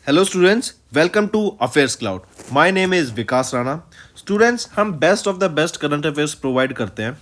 Hello students, welcome to affairs cloud. My name is Vikas Rana. Students, हम best of the best current affairs provide करते हैं।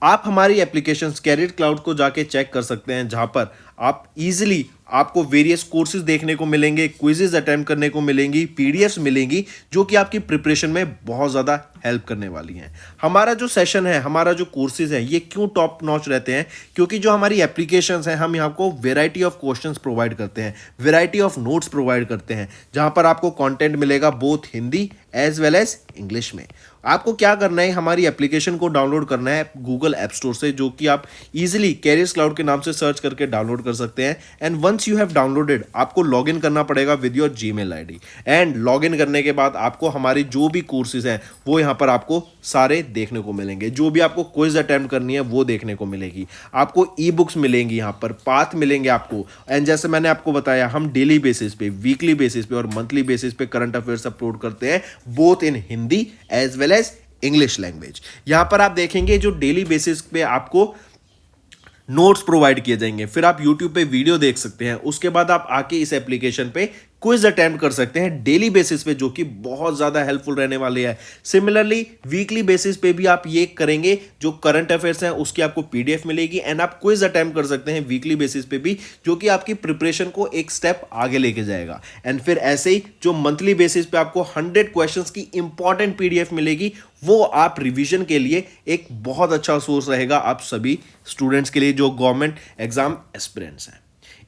आप हमारी application career cloud को जाके चेक कर सकते हैं, जहां पर आप इजीली आपको वेरियस कोर्सेज देखने को मिलेंगे, क्विजेज अटेम्प्ट करने को मिलेंगी, पीडीएफ्स मिलेंगी जो कि आपकी प्रिपरेशन में बहुत ज़्यादा हेल्प करने वाली हैं। हमारा जो सेशन है, हमारा जो कोर्सेज है, ये क्यों टॉप नॉच रहते हैं? क्योंकि जो हमारी एप्लीकेशंस हैं, हम यहाँ को वेराइटी ऑफ क्वेश्चंस प्रोवाइड करते हैं, वेराइटी ऑफ नोट्स प्रोवाइड करते हैं, जहां पर आपको कंटेंट मिलेगा both Hindi as well as English में। आपको क्या करना है, हमारी एप्लीकेशन को डाउनलोड करना है गूगल ऐप स्टोर से, जो कि आप इजीली कैरियर्स क्लाउड के नाम से सर्च करके डाउनलोड कर सकते हैं। And once you have downloaded, आपको लॉगिन करना पड़ेगा with your Gmail ID. And login करने के बाद आपको हमारी जो भी कोर्सेज हैं वो यहाँ पर आपको सारे देखने को मिलेंगे। जो भी आपको क्विज अटेम्प्ट करनी है वो देखने को मिलेगी। आपको ई बुक्स मिलेंगी, यहाँ पर पाथ मिलेंगे आपको। एंड जैसे मैंने आपको बताया, हम डेली बेसिस पे, वीकली बेसिस पे और मंथली बेसिस पे करंट अफेयर्स अपलोड करते हैं, both in Hindi as well as English language. यहां पर आप देखेंगे जो डेली बेसिस पे आपको नोट्स प्रोवाइड किए जाएंगे, फिर आप यूट्यूब पे वीडियो देख सकते हैं, उसके बाद आप आके इस एप्लीकेशन पे क्विज अटेम्प्ट कर सकते हैं डेली बेसिस पे, जो कि बहुत ज़्यादा हेल्पफुल रहने वाले हैं। सिमिलरली वीकली बेसिस पे भी आप ये करेंगे, जो करंट अफेयर्स हैं उसकी आपको पीडीएफ मिलेगी एंड आप क्विज अटेम्प्ट कर सकते हैं वीकली बेसिस पे भी, जो कि आपकी प्रिपरेशन को एक स्टेप आगे लेके जाएगा। एंड फिर ऐसे ही जो मंथली बेसिस पे आपको 100 क्वेश्चंस की इंपॉर्टेंट पीडीएफ मिलेगी, वो आप रिवीजन के लिए एक बहुत अच्छा सोर्स रहेगा आप सभी स्टूडेंट्स के लिए जो गवर्नमेंट एग्जाम एस्पिरेंट्स हैं।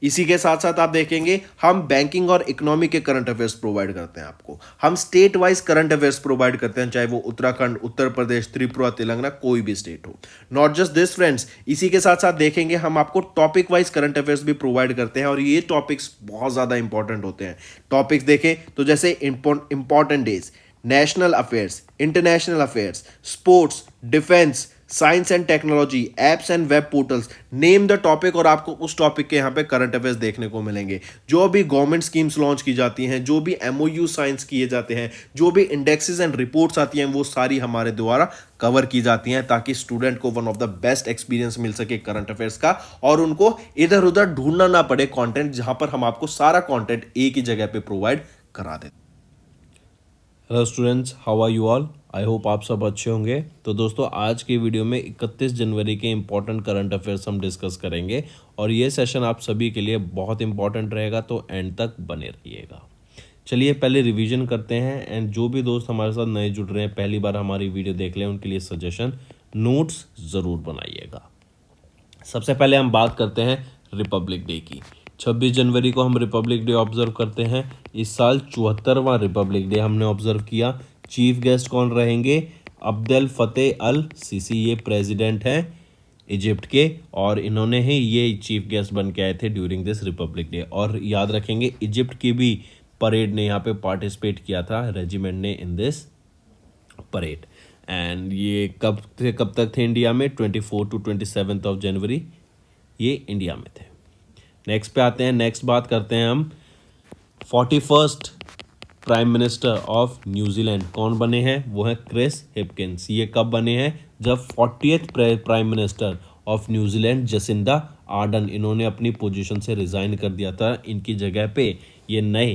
इसी के साथ साथ आप देखेंगे, हम बैंकिंग और इकोनॉमी के करंट अफेयर्स प्रोवाइड करते हैं आपको। हम state wise current affairs provide करते हैं, चाहे वो उत्तराखंड, उत्तर प्रदेश, त्रिपुरा, तेलंगाना, कोई भी स्टेट हो। नॉट जस्ट दिस फ्रेंड्स, इसी के साथ साथ देखेंगे हम आपको टॉपिक वाइज करंट अफेयर्स भी प्रोवाइड करते हैं, और ये टॉपिक्स बहुत ज़्यादा इंपॉर्टेंट होते हैं। टॉपिक्स देखें तो जैसे important days, national affairs, international affairs, sports, defence, science and technology, apps and web portals, name the topic, और आपको उस टॉपिक के यहाँ पे करंट अफेयर्स देखने को मिलेंगे। जो भी गवर्नमेंट स्कीम्स लॉन्च की जाती हैं, जो भी एमओयू साइंस किए जाते हैं, जो भी इंडेक्सेस एंड रिपोर्ट्स आती हैं, वो सारी हमारे द्वारा कवर की जाती हैं, ताकि स्टूडेंट को one of the best experience मिल सके करंट अफेयर्स का, और उनको इधर उधर ढूंढना ना पड़े कंटेंट, जहां पर हम आपको सारा कंटेंट एक ही जगह पे प्रोवाइड करा देते हैं। Hello students, how are you all? I hope आप सब अच्छे होंगे। तो दोस्तों, आज की वीडियो में 31 जनवरी के इंपॉर्टेंट करंट अफेयर्स हम डिस्कस करेंगे, और ये सेशन आप सभी के लिए बहुत इंपॉर्टेंट रहेगा, तो एंड तक बने रहिएगा। चलिए पहले रिवीजन करते हैं। एंड जो भी दोस्त हमारे साथ नए जुड़ रहे हैं, पहली बार हमारी वीडियो देख लें, उनके लिए सजेशन, नोट्स ज़रूर बनाइएगा। सबसे पहले हम बात करते हैं रिपब्लिक डे की। 26 जनवरी को हम रिपब्लिक डे ऑब्जर्व करते हैं। इस साल 74वां रिपब्लिक डे हमने ऑब्जर्व किया। चीफ गेस्ट कौन रहेंगे? अब्देल फतेह अल सीसी, ये प्रेसिडेंट हैं इजिप्ट के, और इन्होंने ही ये चीफ गेस्ट बन के आए थे ड्यूरिंग दिस रिपब्लिक डे। और याद रखेंगे, इजिप्ट की भी परेड ने यहाँ पे पार्टिसिपेट किया था, रेजिमेंट ने, इन दिस परेड। एंड ये कब से कब तक थे इंडिया में? 24 to 27 ऑफ जनवरी ये इंडिया में थे। नेक्स्ट पे आते हैं। नेक्स्ट बात करते हैं हम 41st prime minister of New Zealand कौन बने हैं? वो हैं क्रिस हिपकिंस। ये कब बने हैं? जब 40th prime minister of New Zealand Jacinda Ardern, इन्होंने अपनी पोजीशन से रिज़ाइन कर दिया था। इनकी जगह पे ये नए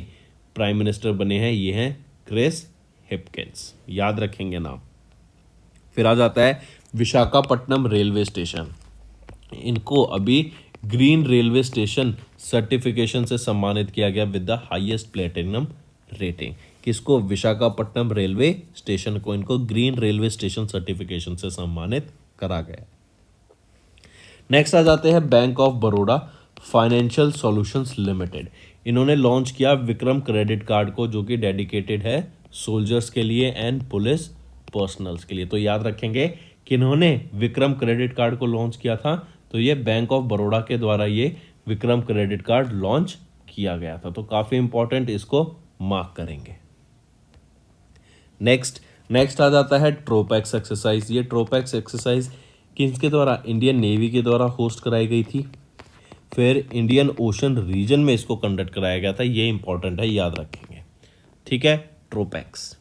प्राइम मिनिस्टर बने हैं, ये हैं क्रिस हिपकिंस। याद रखेंगे नाम। फिर आ जाता है विशाखापट्टनम रेलवे स्टेशन। इनको अभी ग्रीन रेलवे स्टेशन सर्टिफिकेशन से सम्मानित किया गया with the highest platinum rating. किसको? विशाखापट्टनम रेलवे स्टेशन को, इनको ग्रीन रेलवे स्टेशन सर्टिफिकेशन से सम्मानित करा गया। नेक्स्ट आ जाते हैं bank of Baroda financial solutions limited. इन्होंने लॉन्च किया विक्रम क्रेडिट कार्ड को, जो कि डेडिकेटेड है सोल्जर्स के लिए एंड पुलिस पर्सनल्स के लिए। तो याद रखेंगे कि इन्होंने विक्रम क्रेडिट कार्ड को लॉन्च किया था, तो ये बैंक ऑफ बड़ौदा के द्वारा ये विक्रम क्रेडिट कार्ड लॉन्च किया गया था। तो काफ़ी इंपॉर्टेंट, इसको मार्क करेंगे। नेक्स्ट आ जाता है ट्रोपैक्स एक्सरसाइज। ये ट्रोपैक्स एक्सरसाइज किसके द्वारा? इंडियन नेवी के द्वारा होस्ट कराई गई थी। फिर इंडियन ओशन रीजन में इसको कंडक्ट कराया गया था। ये इंपॉर्टेंट है, याद रखेंगे। ठीक है, ट्रोपैक्स।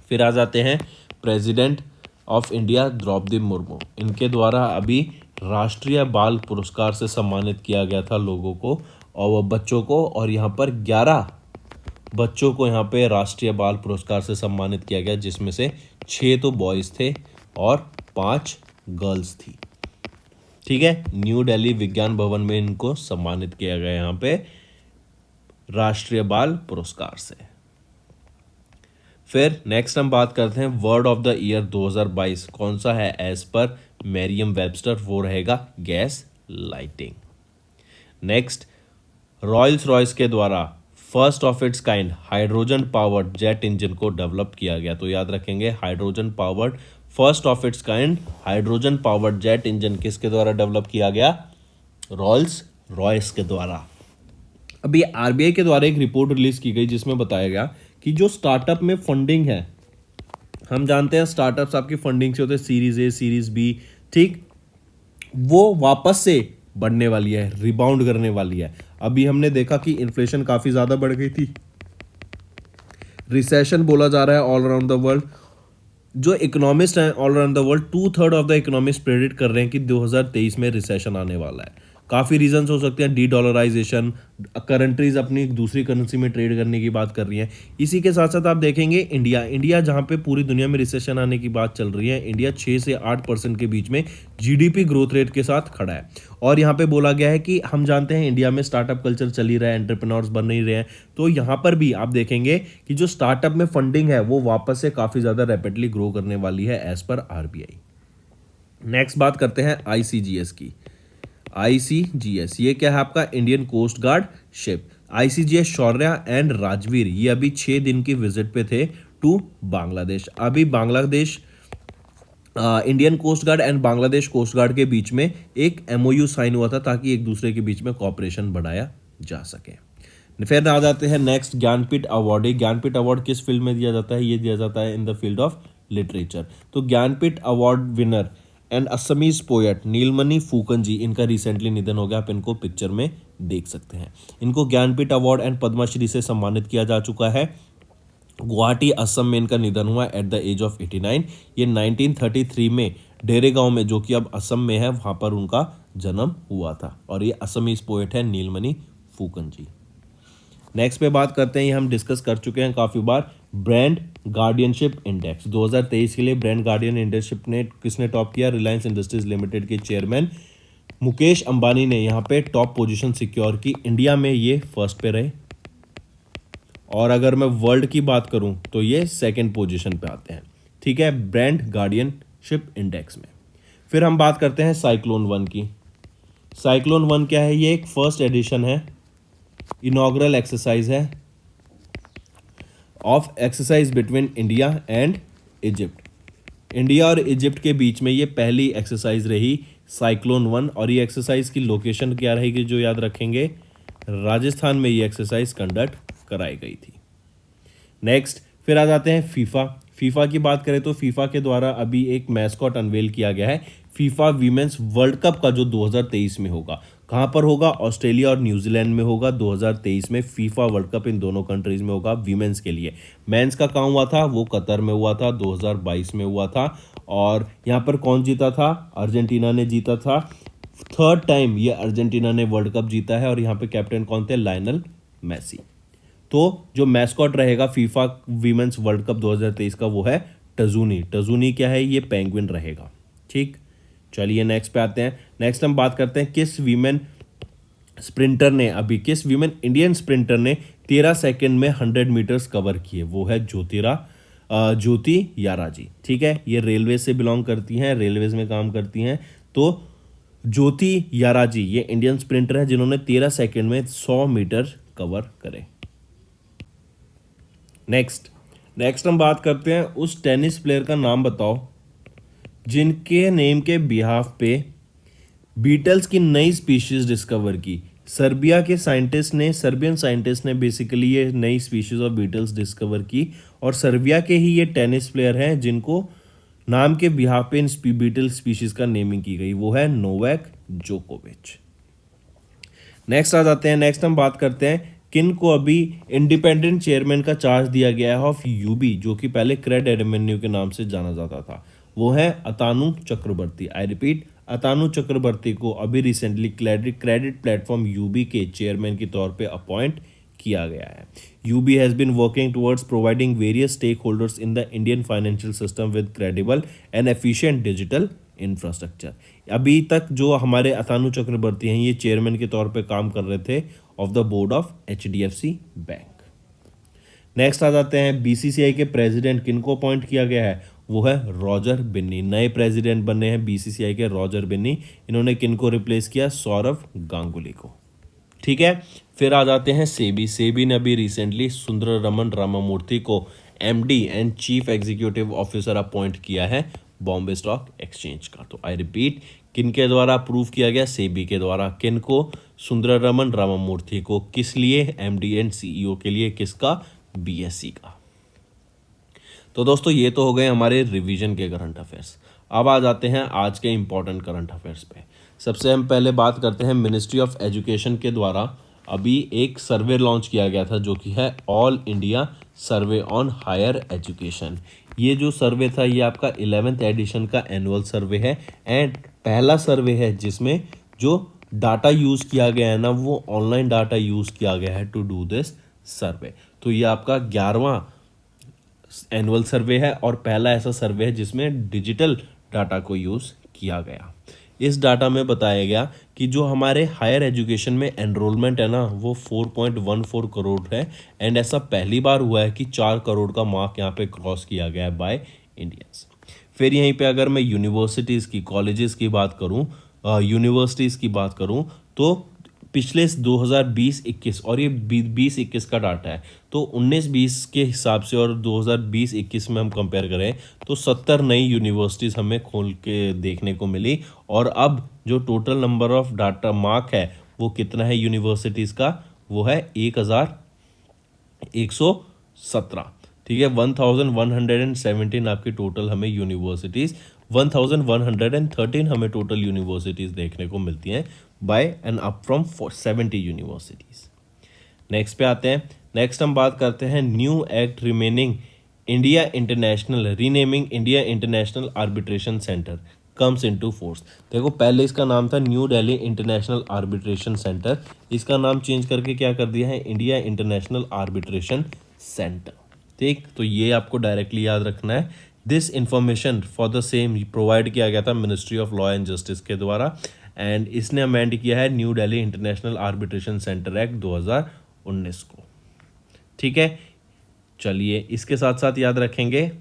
फिर आ जाते हैं president of India Draupadi Murmu. इनके द्वारा अभी राष्ट्रीय बाल पुरस्कार से सम्मानित किया गया था लोगों को, और बच्चों को, और यहाँ पर 11 बच्चों को यहाँ पे राष्ट्रीय बाल पुरस्कार से सम्मानित किया गया, जिसमें से 6 तो बॉयज़ थे और 5 गर्ल्स थी। ठीक है, न्यू दिल्ली विज्ञान भवन में इनको सम्मानित किया गया यहाँ पे राष्ट्रीय बाल पुरस्कार से। फिर नेक्स्ट हम बात करते हैं वर्ड ऑफ द ईयर 2022 कौन सा है एज पर मैरियम वेबस्टर, वो रहेगा gas lighting. Next, Royals Royce के द्वारा first of its kind hydrogen powered jet engine को डेवलप किया गया। तो याद रखेंगे hydrogen powered first of its kind hydrogen powered jet engine किसके द्वारा डेवलप किया गया? रॉयल्स रॉयस के द्वारा। अभी आरबीआई के द्वारा एक रिपोर्ट रिलीज की गई जिसमें बताया गया कि जो स्टार्टअप में फंडिंग है, हम जानते हैं स्टार्टअप्स आपकी फंडिंग से होते हैं सीरीज ए सीरीज बी, ठीक, वो वापस से बढ़ने वाली है, रिबाउंड करने वाली है। अभी हमने देखा कि इन्फ्लेशन काफी ज्यादा बढ़ गई थी, रिसेशन बोला जा रहा है ऑल अराउंड द वर्ल्ड। जो इकोनॉमिस्ट हैं all around the world 2/3 of the economist predict कर रहे हैं कि 2023 में रिसेशन आने वाला है। काफ़ी रीजंस हो सकते हैं, डी डॉलराइजेशन, कंट्रीज अपनी दूसरी करेंसी में ट्रेड करने की बात कर रही हैं। इसी के साथ साथ आप देखेंगे इंडिया जहां पे पूरी दुनिया में रिसेशन आने की बात चल रही है, इंडिया 6 से 8% के बीच में जीडीपी ग्रोथ रेट के साथ खड़ा है। और यहाँ पे बोला गया है कि हम जानते हैं इंडिया में स्टार्टअप कल्चर चल ही रहा है, एंटरप्रेन्योर्स बन नहीं रहे हैं, तो यहाँ पर भी आप देखेंगे कि जो स्टार्टअप में फंडिंग है वो वापस से काफ़ी ज़्यादा रैपिडली ग्रो करने वाली है एज पर आरबीआई। नेक्स्ट बात करते हैं आईसीजीएस की। आईसीजीएस ये क्या है आपका? Indian Coast Guard ship. ICGS Shaurya and Rajveer ये अभी 6 दिन की विजिट पे थे टू बांग्लादेश। अभी Bangladesh Indian Coast Guard and Bangladesh Coast Guard के बीच में एक एमओयू साइन हुआ था ताकि एक दूसरे के बीच में कॉपरेशन बढ़ाया जा सके। फिर आ जाते हैं next Jnanpith award. Jnanpith award किस फील्ड में दिया जाता है? ये दिया जाता है in the field of literature. तो Jnanpith award winner and Assamese poet Nilmani Phookan जी, इनका रिसेंटली निधन हो गया, आप इनको पिक्चर में देख सकते हैं। इनको ज्ञानपीठ अवार्ड एंड पद्मश्री से सम्मानित किया जा चुका है। गुवाहाटी असम में इनका निधन हुआ एट द एज ऑफ 89। ये 1933 में डेरेगांव में, जो कि अब असम में है, वहाँ पर उनका जन्म हुआ था। और ये असमीज पोएट है नीलमणि फूकन जी। नेक्स्ट पे बात करते हैं, ये हम डिस्कस कर चुके हैं काफ़ी बार, ब्रांड गार्डियनशिप इंडेक्स 2023 के लिए ब्रांड गार्डियन इंडेक्स ने किसने टॉप किया? रिलायंस इंडस्ट्रीज लिमिटेड के चेयरमैन मुकेश अंबानी ने यहाँ पे टॉप पोजीशन सिक्योर की। इंडिया में ये फर्स्ट पे रहे, और अगर मैं वर्ल्ड की बात करूं तो ये सेकंड पोजीशन पे आते हैं, ठीक है, ब्रांड गार्डियनशिप इंडेक्स में। फिर हम बात करते हैं साइक्लोन 1 की। साइक्लोन 1 क्या है? ये एक फर्स्ट एडिशन है, इनॉग्रल एक्सरसाइज है of exercise between India and Egypt. India और इजिप्ट के बीच में ये पहली एक्सरसाइज रही साइक्लोन 1, और ये एक्सरसाइज की लोकेशन क्या रहेगी जो याद रखेंगे? राजस्थान में ये एक्सरसाइज कंडक्ट कराई गई थी। नेक्स्ट फिर आ जाते हैं फीफा। फीफा की बात करें तो फीफा के द्वारा अभी एक मैस्कॉट अनवेल किया गया है, फीफा वीमेंस वर्ल्ड कप का, जो 2023 में होगा। कहाँ पर होगा? ऑस्ट्रेलिया और न्यूजीलैंड में होगा। 2023 में फीफा वर्ल्ड कप इन दोनों कंट्रीज में होगा वीमेंस के लिए। मेंस का कहाँ हुआ था? वो कतर में हुआ था, 2022 में हुआ था। और यहाँ पर कौन जीता था? अर्जेंटीना ने जीता था। थर्ड टाइम ये अर्जेंटीना ने वर्ल्ड कप जीता है, और यहाँ पे कैप्टन कौन थे? Lionel Messi. तो जो मैस्कॉट रहेगा फीफा वीमेंस वर्ल्ड कप 2023 का वो है टजूनी। टजूनी क्या है? ये पेंगुइन रहेगा, ठीक। चलिए नेक्स्ट पे आते हैं। नेक्स्ट हम बात करते हैं किस वीमेन इंडियन स्प्रिंटर ने 13 सेकंड में 100 मीटर्स कवर किए। वो है ज्योति यारा जी, ठीक है। ये रेलवे से बिलोंग करती हैं, रेलवेज में काम करती हैं। तो ज्योति यारा जी ये इंडियन स्प्रिंटर है जिन्होंने 13 सेकंड में 100 मीटर कवर करे। नेक्स्ट हम बात करते हैं उस टेनिस प्लेयर का नाम बताओ जिनके नेम के बिहाफ पे बीटल्स की नई स्पीशीज डिस्कवर की। सर्बियन साइंटिस्ट ने बेसिकली ये नई स्पीशीज ऑफ बीटल्स डिस्कवर की, और सर्बिया के ही ये टेनिस प्लेयर हैं जिनको नाम के बिहाफ पे इन बीटल स्पीशीज का नेमिंग की गई। वो है नोवाक जोकोविच। नेक्स्ट आ जाते हैं, नेक्स्ट हम बात करते हैं किन को अभी इंडिपेंडेंट चेयरमैन का चार्ज दिया गया है ऑफ यूबी, जो कि पहले क्रेड एडमिन्यू के नाम से जाना जाता था। वो है अतानु चक्रवर्ती। आई रिपीट, अतानु चक्रवर्ती को अभी रिसेंटली क्रेडिट प्लेटफॉर्म यूबी के चेयरमैन के तौर पे अपॉइंट किया गया है। UB has been working towards providing various stakeholders in the Indian financial system with credible and efficient digital infrastructure. अभी तक जो हमारे अतानु चक्रवर्ती हैं ये चेयरमैन के तौर पे काम कर रहे थे of the board of HDFC bank. Next आ जाते हैं बीसीसीआई के प्रेसिडेंट किनको अपॉइंट किया गया है, वो है रॉजर बिन्नी। नए प्रेसिडेंट बने हैं बीसीसीआई के रॉजर बिन्नी। इन्होंने किनको रिप्लेस किया, सौरव गांगुली को। ठीक है, फिर आ जाते हैं सेबी। सेबी ने अभी रिसेंटली सुंदररमन रामामूर्ति को MD and chief executive officer appoint किया है बॉम्बे स्टॉक एक्सचेंज का। तो आई रिपीट, किनके द्वारा अप्रूव किया गया, सेबी के द्वारा। किनको, सुंदररमन रामामूर्ति को। किस लिए, MD एंड CEO के लिए। किसका, BSE का। तो दोस्तों ये तो हो गए हमारे रिवीजन के करंट अफेयर्स। अब आ जाते हैं आज के इंपॉर्टेंट करंट अफेयर्स पे। सबसे हम पहले बात करते हैं मिनिस्ट्री ऑफ एजुकेशन के द्वारा अभी एक सर्वे लॉन्च किया गया था जो कि है All India Survey on Higher Education. ये जो सर्वे था ये आपका 11th एडिशन का एनुअल सर्वे है एंड पहला सर्वे है जिसमें जो डाटा यूज़ किया गया है ना वो ऑनलाइन डाटा यूज़ किया गया है टू डू दिस सर्वे। तो ये आपका 11वां एनुअल सर्वे है और पहला ऐसा सर्वे है जिसमें डिजिटल डाटा को यूज़ किया गया। इस डाटा में बताया गया कि जो हमारे हायर एजुकेशन में एनरोलमेंट है ना वो 4.14 करोड़ है एंड ऐसा पहली बार हुआ है कि 4 करोड़ का मार्क यहाँ पे क्रॉस किया गया है बाय इंडियंस। फिर यहीं पे अगर मैं यूनिवर्सिटीज़ की, कॉलेजेस की बात करूँ, यूनिवर्सिटीज़ की बात करूँ तो पिछले 2020-21 और ये 20-21 का डाटा है तो 19-20 के हिसाब से और 2020-21 में हम कंपेयर करें तो 70 नई यूनिवर्सिटीज़ हमें खोल के देखने को मिली और अब जो total number of data mark है वो कितना है यूनिवर्सिटीज़ का, वो है 1117। ठीक है, 1117 आपकी टोटल हमें यूनिवर्सिटीज़, 1113 हमें टोटल यूनिवर्सिटीज़ देखने को मिलती हैं by and up from 70 universities. Next पे आते हैं। नेक्स्ट हम बात करते हैं new act remaining India International renaming India international arbitration Centre comes into force. देखो पहले इसका नाम था New Delhi international arbitration Centre, इसका नाम चेंज करके क्या कर दिया है, इंडिया इंटरनेशनल आर्बिट्रेशन सेंटर। ठीक, तो ये आपको डायरेक्टली याद रखना है। This information for the same provide किया गया था ministry of law and justice के द्वारा एंड इसने अमेंड किया है new Delhi international arbitration centre act 2019 को। ठीक है, चलिए इसके साथ साथ याद रखेंगे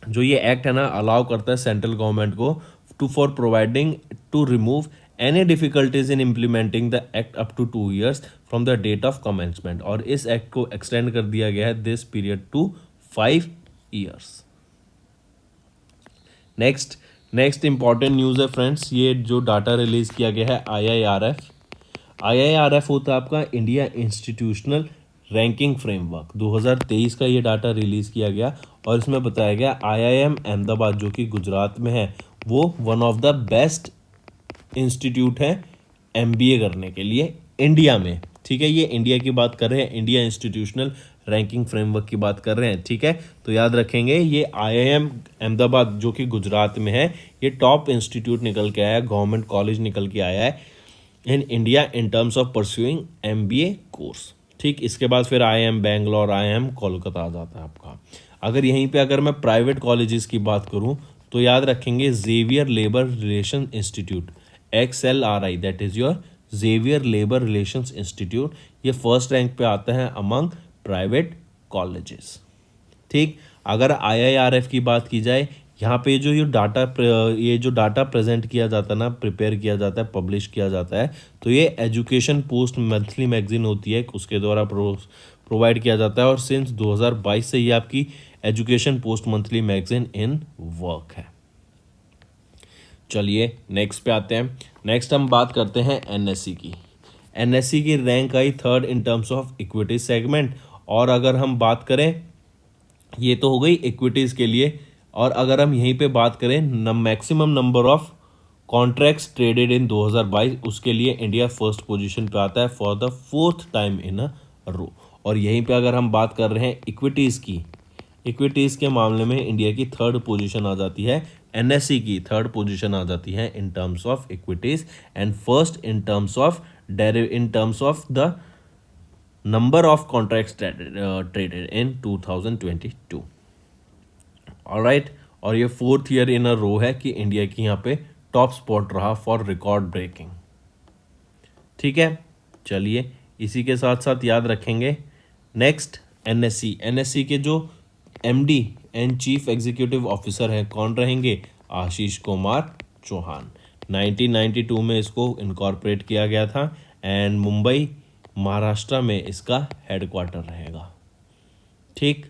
जो ये एक्ट है ना अलाउ करता है सेंट्रल गवर्नमेंट को to for providing to remove any difficulties in implementing the act up to 2 years from the date of commencement और इस एक्ट को एक्सटेंड कर दिया गया है this period to 5 years। Next important news है फ्रेंड्स, ये जो डाटा रिलीज किया गया है IIRF होता है आपका इंडिया इंस्टीट्यूशनल रैंकिंग फ्रेमवर्क। 2023 का ये डाटा रिलीज किया गया और इसमें बताया गया IIM अहमदाबाद जो कि गुजरात में है वो one of the best institute है MBA करने के लिए इंडिया में। ठीक है, ये इंडिया की बात कर रहे हैं, इंडिया इंस्टीट्यूशनल रैंकिंग फ्रेमवर्क की बात कर रहे हैं। ठीक है, तो याद रखेंगे ये IIM अहमदाबाद जो कि गुजरात में है ये टॉप इंस्टीट्यूट निकल के आया है, गवर्नमेंट कॉलेज निकल के आया है in India in terms of pursuing MBA course. ठीक, इसके बाद फिर IIM बैंगलोर, IIM कोलकाता आ जाता है आपका। अगर यहीं पे अगर मैं प्राइवेट कॉलेजेस की बात करूँ तो याद रखेंगे Xavier labour relation institute XLRI, that is your Xavier labour relations institute, ये फर्स्ट रैंक पे आता है अमंग प्राइवेट कॉलेजेस। ठीक, अगर IIRF की बात की जाए यहाँ पे जो ये जो डाटा प्रेजेंट किया जाता है ना, प्रिपेयर किया जाता है, पब्लिश किया जाता है तो ये एजुकेशन पोस्ट मंथली मैगजीन होती है उसके द्वारा प्रोवाइड किया जाता है और सिंस 2022 से ये आपकी education post monthly magazine in work है। चलिए नेक्स्ट पे आते हैं। नेक्स्ट हम बात करते हैं NSE की। NSE की rank I 3rd in terms of equity segment और अगर हम बात करें ये तो हो गई इक्विटीज़ के लिए और अगर हम यहीं पे बात करें maximum number of contracts traded in 2022 उसके लिए इंडिया फर्स्ट पोजीशन पे आता है for the 4th time in a row. और यहीं पे अगर हम बात कर रहे हैं इक्विटीज़ के मामले में इंडिया की 3rd पोजीशन आ जाती है, NSE की 3rd पोजीशन आ जाती है in terms of equities and first in terms of the number of contracts traded in 2022। Alright, और ये 4th ईयर इन अ रो है कि इंडिया की यहाँ पे टॉप स्पॉट रहा फॉर रिकॉर्ड ब्रेकिंग। ठीक है, चलिए इसी के साथ साथ याद रखेंगे नेक्स्ट एनएससी के जो MD and chief executive officer है कौन रहेंगे? आशीष कुमार चौहान। 1992 में इसको इनकॉर्पोरेट किया गया था एंड मुंबई महाराष्ट्र में इसका हेडक्वार्टर रहेगा। ठीक,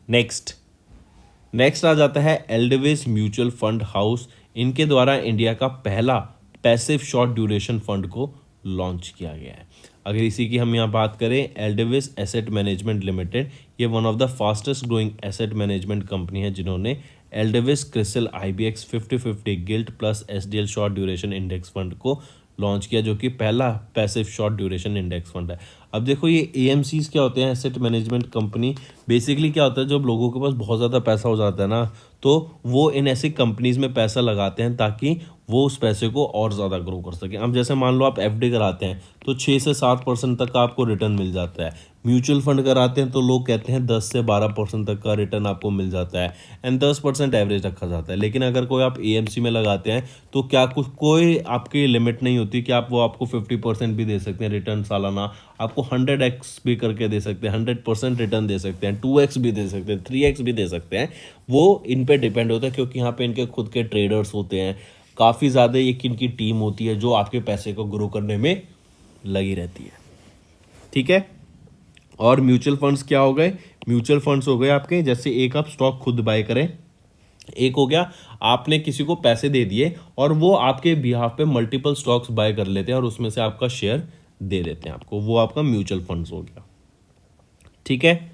नेक्स्ट आ जाता है एल्डविस म्यूचुअल फंड हाउस। इनके द्वारा इंडिया का पहला पैसिव शॉर्ट ड्यूरेशन फंड को लॉन्च किया गया है। अगर इसी की हम यहाँ बात करें, एल्डविस एसेट मैनेजमेंट लिमिटेड, ये one of the fastest growing asset management company है जिन्होंने एल्डविस CRISIL IBX 50/50 gilt plus SDL short duration index fund को लॉन्च किया, जो कि पहला passive short duration index fund है। अब देखो ये AMCs क्या होते हैं, एसेट मैनेजमेंट कंपनी। बेसिकली क्या होता है, जब लोगों के पास बहुत ज़्यादा पैसा हो जाता है ना, तो वो इन ऐसी कंपनीज में पैसा लगाते हैं ताकि वो उस पैसे को और ज़्यादा ग्रो कर सकें। अब जैसे मान लो आप FD कराते हैं तो 6 से 7% तक का आपको रिटर्न मिल जाता है। म्यूचुअल फंड कराते हैं तो लोग कहते हैं 10 से 12% तक का रिटर्न आपको मिल जाता है एंड 10% एवरेज रखा जाता है। लेकिन अगर कोई आप AMC में लगाते हैं तो क्या कुछ कोई आपकी लिमिट नहीं होती कि आप वो आपको 50% भी दे सकते हैं रिटर्न सालाना, आपको 100x भी करके दे सकते हैं, 100% रिटर्न दे सकते हैं, 2x भी दे सकते हैं, 3x भी दे सकते हैं। वो इन पे डिपेंड होता है क्योंकि यहाँ पे इनके खुद के ट्रेडर्स होते हैं, काफ़ी ज़्यादा एक इनकी टीम होती है जो आपके पैसे को ग्रो करने में लगी रहती है। ठीक है, और म्यूचुअल फंड्स क्या हो गए? म्यूचुअल फंड्स हो गए आपके, जैसे एक आप स्टॉक खुद बाय करें, एक हो गया आपने किसी को पैसे दे दिए और वो आपके बिहाफ पे मल्टीपल स्टॉक्स बाय कर लेते हैं और उसमें से आपका शेयर दे देते हैं आपको, वो आपका म्यूचुअल फंड्स हो गया। ठीक है,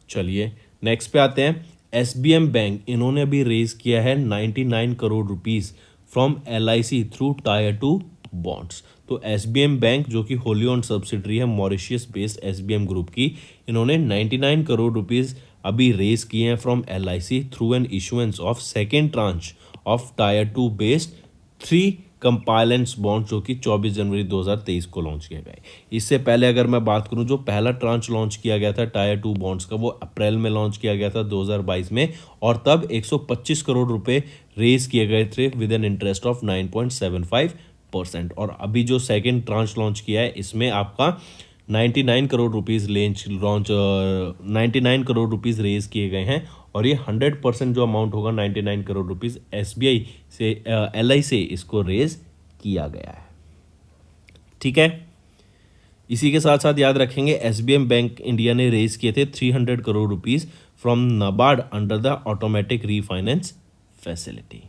चलिए नेक्स्ट पे आते हैं। SBM बैंक, इन्होंने अभी रेज किया है 99 crore rupees from LIC through tier 2 bonds. तो SBM बैंक जो कि होली ओन्ड सब्सिडरी है मॉरिशियस बेस्ड SBM ग्रुप की, इन्होंने 99 करोड़ रुपीस अभी रेज किए हैं from LIC through an issuance of second tranche of tyre 2 based 3 compliance bond, जो कि 24 जनवरी 2023 को लॉन्च किया गया है। इससे पहले अगर मैं बात करूं, जो पहला ट्रांच लॉन्च किया गया था टायर 2 बॉन्ड्स का, वो अप्रैल में लॉन्च किया गया था 2022 में, और तब 125 करोड़ रुपए रेज किए गए थे विद एन इंटरेस्ट ऑफ 9.75%। और अभी जो सेकेंड ट्रांच लॉन्च किया है इसमें आपका 99 crore rupees 99 crore rupees raise किए गए हैं, और ये 100% जो अमाउंट होगा 99 करोड़ रुपीज़ SBI से LI से इसको रेज किया गया है। ठीक है, इसी के साथ साथ याद रखेंगे SBM बैंक इंडिया ने रेज किए थे 300 crore rupees from NABARD under the automatic refinance facility.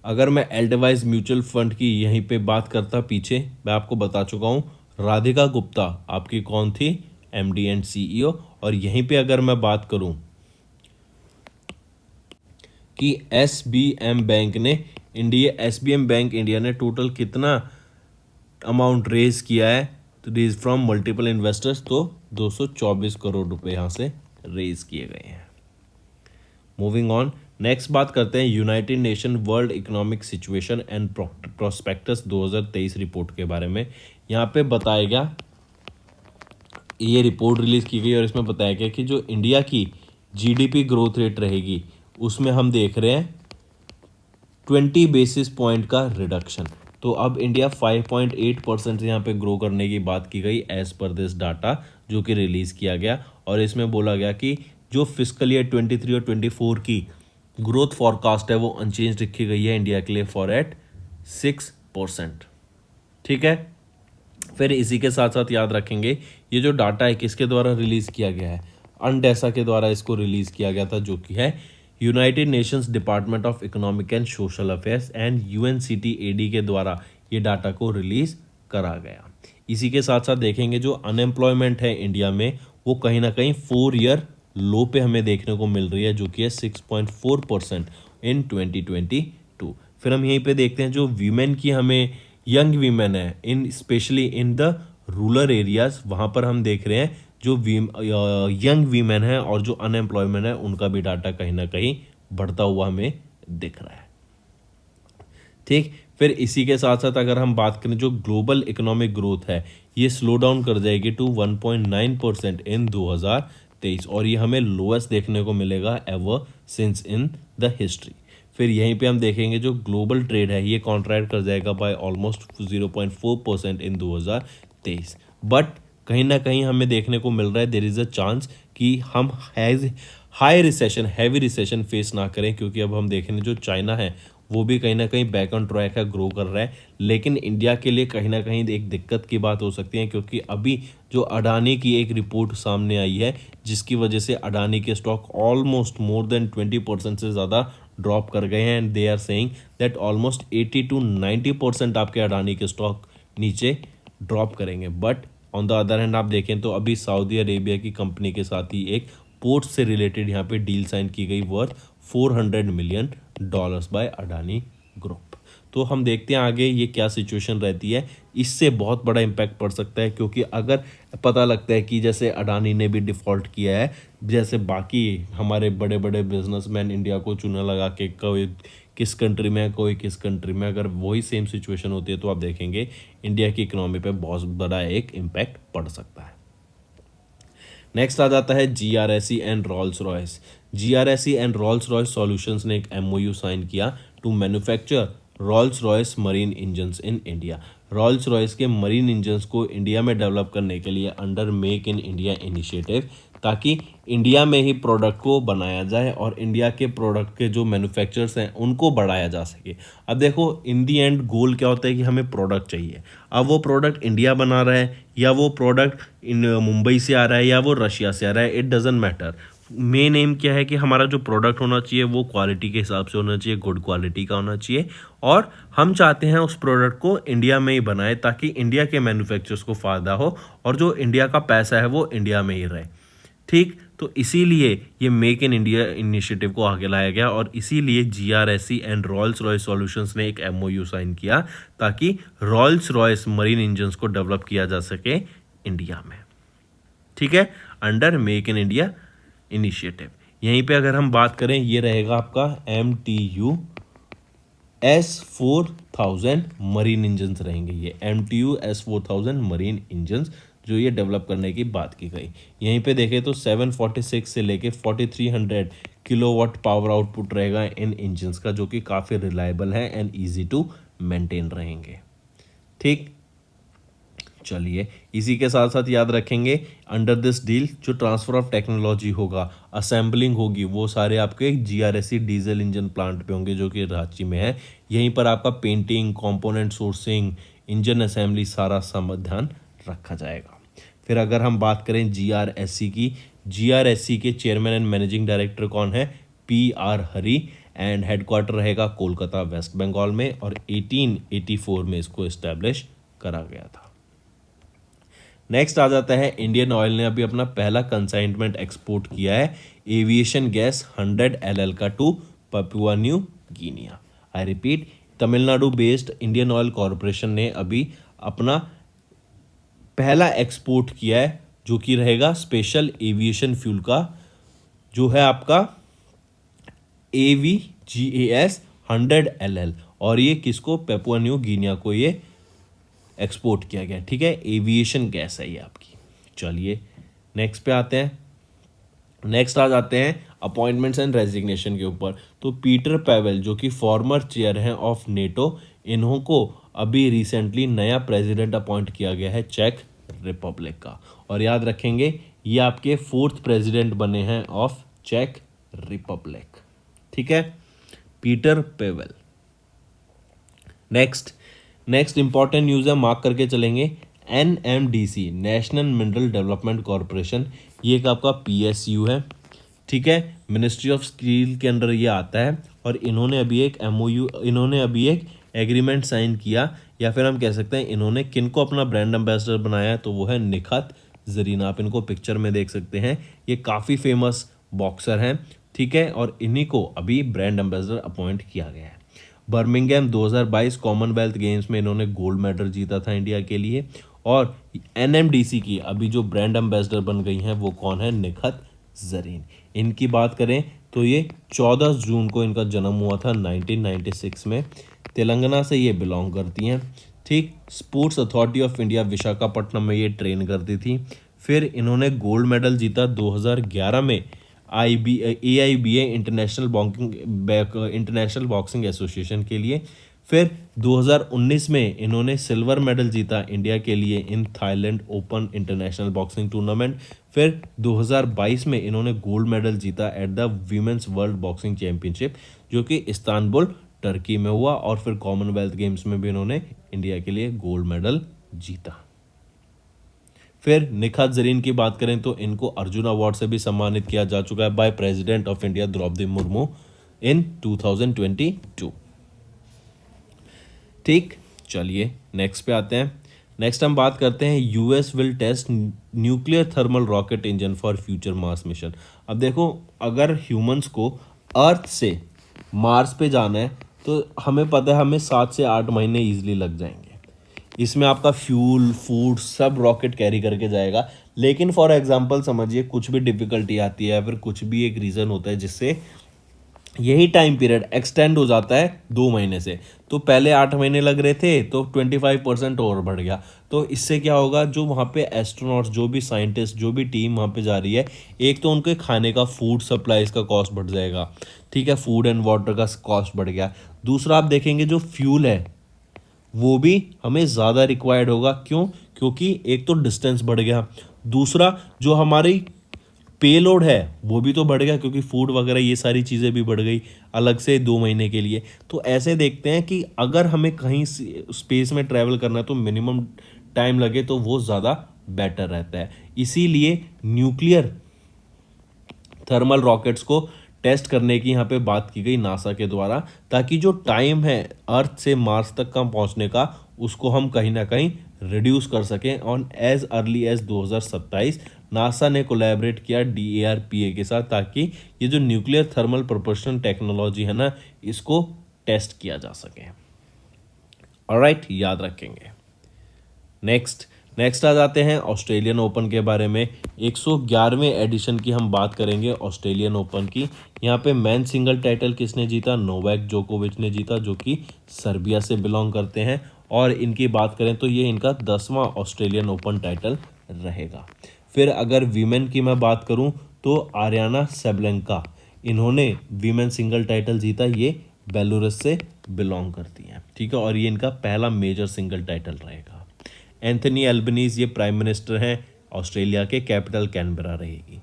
अगर मैं एल्डवाइज म्यूचुअल फंड की यहीं पे बात करता, पीछे मैं आपको बता चुका हूँ राधिका गुप्ता आपकी कौन थी, MD एंड CEO। और यहीं पे अगर मैं बात करूं कि SBM बैंक इंडिया ने टोटल कितना अमाउंट रेज किया है, तो रेज फ्रॉम मल्टीपल इन्वेस्टर्स, तो 224 करोड़ रुपए यहाँ से रेज किए गए हैं। मूविंग ऑन, नेक्स्ट बात करते हैं United nation world economic situation and prospectus 2023 report के बारे में। यहाँ पे बताया गया, ये रिपोर्ट रिलीज की गई और इसमें बताया गया कि जो इंडिया की GDP ग्रोथ रेट रहेगी उसमें हम देख रहे हैं 20 बेसिस पॉइंट का रिडक्शन। तो अब इंडिया 5.8% यहाँ पे ग्रो करने की बात की गई एज पर दिस डाटा जो कि रिलीज़ किया गया, और इसमें बोला गया कि जो फिस्कल ईयर 23 और 24 की ग्रोथ फॉरकास्ट है वो अनचेंज रखी गई है इंडिया के लिए फॉर एट 6%। ठीक है, फिर इसी के साथ साथ याद रखेंगे ये जो डाटा है किसके द्वारा रिलीज़ किया गया है, अनडेसा के द्वारा इसको रिलीज़ किया गया था, जो कि है United Nations department of economic and social affairs and UNCTAD के द्वारा ये डाटा को रिलीज़ करा गया। इसी के साथ साथ देखेंगे जो अनएम्प्लॉयमेंट है इंडिया में वो कहीं ना कहीं 4 ईयर लो पे हमें देखने को मिल रही है, जो कि है 6.4% इन 2022। फिर हम यहीं पे देखते हैं जो वीमेन की हमें यंग वीमेन है in specially in the rural areas, वहाँ पर हम देख रहे हैं जो यंग वीमेन है और जो अनएम्प्लॉयमेंट है उनका भी डाटा कहीं ना कहीं बढ़ता हुआ हमें दिख रहा है। ठीक, फिर इसी के साथ साथ अगर हम बात करें जो ग्लोबल इकोनॉमिक ग्रोथ है ये स्लो डाउन कर जाएगी टू 1.9% इन 2023 और ये हमें लोएस्ट देखने को मिलेगा ever since in the history. फिर यहीं पे हम देखेंगे जो ग्लोबल ट्रेड है ये कॉन्ट्रैक्ट कर जाएगा बाय ऑलमोस्ट 0.4% इन 2023। बट कहीं ना कहीं हमें देखने को मिल रहा है देयर इज़ अ चांस कि हम high recession heavy recession face ना करें, क्योंकि अब हम देखेंगे जो चाइना है वो भी कहीं ना कहीं बैक ऑन ट्रैक है, ग्रो कर रहा है। लेकिन इंडिया के लिए कहीं ना कहीं एक दिक्कत की बात हो सकती है, क्योंकि अभी जो अडानी की एक रिपोर्ट सामने आई है जिसकी वजह से अडानी के स्टॉक ऑलमोस्ट मोर देन 20% से ज़्यादा ड्रॉप कर गए हैं and they are saying that almost 80 to 90% आपके अडानी के स्टॉक नीचे ड्रॉप करेंगे। But on the other hand आप देखें तो अभी सऊदी अरेबिया की कंपनी के साथ ही एक पोर्ट से रिलेटेड यहाँ पे डील साइन की गई worth $400 million bye Adani group. तो हम देखते हैं आगे ये क्या सिचुएशन रहती है, इससे बहुत बड़ा इम्पैक्ट पड़ सकता है। क्योंकि अगर पता लगता है कि जैसे अडानी ने भी डिफ़ॉल्ट किया है, जैसे बाकी हमारे बड़े बड़े बिजनेसमैन इंडिया को चूना लगा के कोई किस कंट्री में कोई किस कंट्री में, अगर वही सेम सिचुएशन होती है तो आप देखेंगे इंडिया की इकोनॉमी पे बहुत बड़ा एक इम्पैक्ट पड़ सकता है। नेक्स्ट आ जाता है GRSE and Rolls Royce. GRSE and Rolls Royce solutions ने एक MOU साइन किया to manufacture Rolls Royce marine engines in India. Rolls Royce के मरीन इंजन्स को इंडिया में डेवलप करने के लिए under make in India initiative, ताकि इंडिया में ही प्रोडक्ट को बनाया जाए और इंडिया के प्रोडक्ट के जो मैन्युफैक्चरर्स हैं उनको बढ़ाया जा सके। अब देखो इन दी एंड गोल क्या होता है कि हमें प्रोडक्ट चाहिए। अब वो प्रोडक्ट इंडिया बना रहा है या वो प्रोडक्ट इन मुंबई से आ रहा है या वो रशिया से आ रहा है, it doesn't matter. Main M क्या है कि हमारा जो प्रोडक्ट होना चाहिए वो क्वालिटी के हिसाब से होना चाहिए, गुड क्वालिटी का होना चाहिए। और हम चाहते हैं उस प्रोडक्ट को इंडिया में ही बनाए ताकि इंडिया के मैन्युफैक्चरर्स को फ़ायदा हो और जो इंडिया का पैसा है वो इंडिया में ही रहे। ठीक, तो इसीलिए ये मेक इन इंडिया इनिशिएटिव को आगे लाया गया और इसीलिए GRSE and Rolls Royce solutions ने एक MOU साइन किया ताकि रॉल्स रॉयस मरीन इंजन्स को डेवलप किया जा सके इंडिया में। ठीक है, under make in India initiative. यहीं पे अगर हम बात करें ये रहेगा आपका MTU S4000 मरीन इंजन्स रहेंगे। ये MTU S4000 मरीन इंजन्स जो ये डेवलप करने की बात की गई। यहीं पे देखें तो 746 से लेके 4300 किलोवाट पावर आउटपुट रहेगा इन इंजन्स का, जो कि काफ़ी रिलायबल है एंड ईजी टू मेंटेन रहेंगे। ठीक, चलिए इसी के साथ साथ याद रखेंगे अंडर दिस डील जो ट्रांसफ़र ऑफ टेक्नोलॉजी होगा, असेंबलिंग होगी, वो सारे आपके GRSE डीजल इंजन प्लांट पे होंगे जो कि रांची में है। यहीं पर आपका painting, component sourcing, engine assembly सारा समाधान रखा जाएगा। फिर अगर हम बात करें GRSE की, GRSE के चेयरमैन एंड मैनेजिंग डायरेक्टर कौन है? PR हरी एंड हेडक्वार्टर रहेगा कोलकाता वेस्ट बंगाल में और 1884 में इसको इस्टेब्लिश करा गया था। नेक्स्ट आ जाता है इंडियन ऑयल ने अभी अपना पहला कंसाइनमेंट एक्सपोर्ट किया है एविएशन गैस 100 LL का to Papua New Guinea. I repeat, Tamil Nadu based Indian Oil Corporation ने अभी अपना पहला एक्सपोर्ट किया है जो कि रहेगा स्पेशल एविएशन फ्यूल का, जो है आपका AVGAS 100 LL और ये किसको? पपुआ न्यू गिनिया को ये एक्सपोर्ट किया गया। ठीक है, एविएशन गैस है ये आपकी। चलिए नेक्स्ट पे आते हैं। नेक्स्ट आ जाते हैं अपॉइंटमेंट्स एंड रेजिग्नेशन के ऊपर। तो पीटर पैवेल जो कि फॉर्मर चेयर हैं ऑफ नेटो, इन्हों को अभी रिसेंटली नया प्रेसिडेंट अपॉइंट किया गया है चेक रिपब्लिक का। और याद रखेंगे ये आपके 4th प्रेसिडेंट बने हैं ऑफ चेक रिपब्लिक। ठीक है, Peter Pavel. Next important news है, मार्क करके चलेंगे। NMDC national mineral development corporation, ये एक आपका PSU है। ठीक है, मिनिस्ट्री ऑफ स्टील के अंडर ये आता है और इन्होंने अभी एक एग्रीमेंट साइन किया, या फिर हम कह सकते हैं इन्होंने किनको अपना ब्रांड एम्बेसडर बनाया है, तो वो है निखत जरीन। आप इनको पिक्चर में देख सकते हैं, ये काफ़ी फेमस बॉक्सर हैं। ठीक है, और इन्हीं को अभी ब्रांड एम्बेसडर अपॉइंट किया गया है। बर्मिंघम 2022 कॉमनवेल्थ गेम्स में इन्होंने गोल्ड मेडल जीता था इंडिया के लिए। और NMDC की अभी जो ब्रांड एम्बेसडर बन गई हैं वो कौन है? निखत जरीन। इनकी बात करें तो ये 14 जून को इनका जन्म हुआ था 1996 में। तेलंगाना से ये बिलोंग करती हैं। ठीक, sports authority of India Visakhapatnam में ये ट्रेन करती थी। फिर इन्होंने गोल्ड मेडल जीता 2011 में AIBA इंटरनेशनल बॉक्सिंग एसोसिएशन के लिए। फिर 2019 में इन्होंने सिल्वर मेडल जीता इंडिया के लिए in Thailand open international boxing tournament. फिर 2022 में इन्होंने गोल्ड मेडल जीता at the women's world boxing championship, जो कि इस्तांबुल टर्की में हुआ। और फिर कॉमनवेल्थ गेम्स में भी इन्होंने इंडिया के लिए गोल्ड मेडल जीता। फिर निखात जरीन की बात करें तो इनको अर्जुन अवार्ड से भी सम्मानित किया जा चुका है by president of India Draupadi Murmu in 2022। ठीक, चलिए नेक्स्ट पे आते हैं। नेक्स्ट हम बात करते हैं US will test nuclear thermal rocket engine for future Mars mission. अब देखो, अगर ह्यूमंस को अर्थ से मार्स पे जाना है तो हमें पता है हमें 7 से 8 महीने ईजिली लग जाएंगे। इसमें आपका फ्यूल, फूड सब रॉकेट कैरी करके जाएगा। लेकिन फॉर एग्जांपल समझिए कुछ भी डिफिकल्टी आती है या फिर कुछ भी एक रीज़न होता है जिससे यही टाइम पीरियड एक्सटेंड हो जाता है 2 महीने से। तो पहले 8 महीने लग रहे थे तो 25% और बढ़ गया। तो इससे क्या होगा, जो वहाँ पे एस्ट्रोनॉट्स, जो भी साइंटिस्ट, जो भी टीम वहाँ पे जा रही है, एक तो उनके खाने का फूड सप्लाईज का कॉस्ट बढ़ जाएगा। ठीक है, फूड एंड वाटर का कॉस्ट बढ़ गया। दूसरा आप देखेंगे जो फ्यूल है वो भी हमें ज़्यादा रिक्वायर्ड होगा। क्यों? क्योंकि एक तो डिस्टेंस बढ़ गया, दूसरा जो हमारी पेलोड है वो भी तो बढ़ गया, क्योंकि फूड वगैरह ये सारी चीज़ें भी बढ़ गई अलग से 2 महीने के लिए। तो ऐसे देखते हैं कि अगर हमें कहीं स्पेस में ट्रैवल करना है तो मिनिमम टाइम लगे तो वो ज़्यादा बेटर रहता है। इसीलिए न्यूक्लियर थर्मल रॉकेट्स को टेस्ट करने की यहाँ पे बात की गई नासा के द्वारा, ताकि जो टाइम है अर्थ से मार्स तक का पहुँचने का उसको हम कहीं ना कहीं रिड्यूस कर सकें। On as early as 2027 NASA ने कोलैबोरेट किया DARPA के साथ, ताकि ये जो न्यूक्लियर थर्मल प्रोपल्शन टेक्नोलॉजी है ना, इसको टेस्ट किया जा सके। ऑलराइट, याद रखेंगे। नेक्स्ट आ जाते हैं ऑस्ट्रेलियन ओपन के बारे में। 111वें एडिशन की हम बात करेंगे ऑस्ट्रेलियन ओपन की। यहाँ पे मैन सिंगल टाइटल किसने जीता? नोवाक जोकोविच ने जीता, जो कि सर्बिया से बिलोंग करते हैं। और इनकी बात करें तो ये इनका 10वां ऑस्ट्रेलियन ओपन टाइटल रहेगा। फिर अगर वीमेन की मैं बात करूँ तो आर्याना सेबलेंका, इन्होंने वीमेन सिंगल टाइटल जीता। ये बेलारूस से बिलोंग करती हैं। ठीक है, और ये इनका पहला मेजर सिंगल टाइटल रहेगा। एंथनी एल्बनीज ये प्राइम मिनिस्टर हैं ऑस्ट्रेलिया के, कैपिटल कैनबरा रहेगी।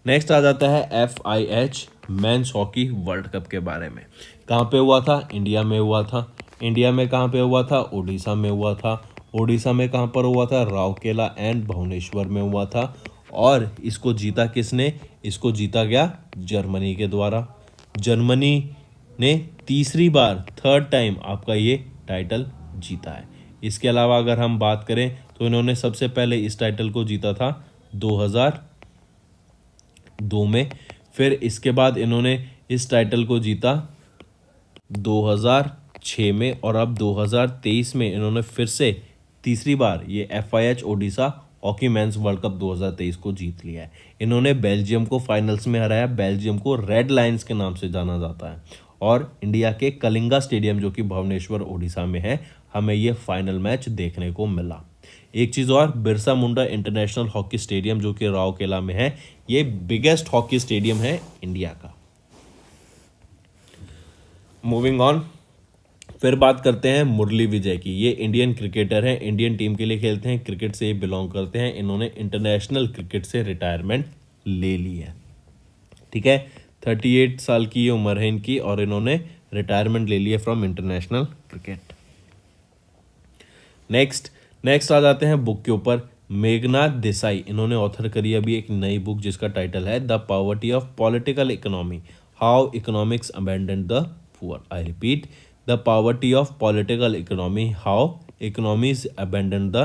नेक्स्ट आ जाता है FIH men's hockey world cup के बारे में। कहाँ पे हुआ था? इंडिया में हुआ था। इंडिया में कहाँ पे हुआ था? उड़ीसा में हुआ था। उड़ीसा में कहाँ पर हुआ था? राउरकेला एंड भुवनेश्वर में हुआ था। और इसको जीता किसने? इसको जीता गया जर्मनी के द्वारा। जर्मनी ने तीसरी बार, थर्ड टाइम आपका ये टाइटल जीता है। इसके अलावा अगर हम बात करें तो इन्होंने सबसे पहले इस टाइटल को जीता था 2002 में। फिर इसके बाद इन्होंने इस टाइटल को जीता 2006 में। और अब 2023 में इन्होंने फिर से तीसरी बार ये FIH Odisha hockey mains world cup 2023 को जीत लिया है। इन्होंने बेल्जियम को फाइनल्स में हराया। बेल्जियम को रेड लायंस के नाम से जाना जाता है। और इंडिया के कलिंगा स्टेडियम, जो कि भुवनेश्वर ओडिशा में है, हमें ये फाइनल मैच देखने को मिला। एक चीज़ और, Birsa Munda international hockey stadium, जो कि राउरकेला में है, ये बिगेस्ट हॉकी स्टेडियम है इंडिया का। मूविंग ऑन, फिर बात करते हैं मुरली विजय की। ये इंडियन क्रिकेटर हैं, इंडियन टीम के लिए खेलते हैं, क्रिकेट से बिलोंग करते हैं। इन्होंने इंटरनेशनल क्रिकेट से रिटायरमेंट ले ली है। ठीक है, 38 साल की ये उम्र है इनकी और इन्होंने रिटायरमेंट ले ली है फ्रॉम इंटरनेशनल क्रिकेट। नेक्स्ट आ जाते हैं बुक के ऊपर। मेघनाथ देसाई, इन्होंने ऑथर करी अभी एक नई बुक जिसका टाइटल है the poverty of political economy, how economics abandon the poor. I repeat, the poverty of political economy, how economies abandon the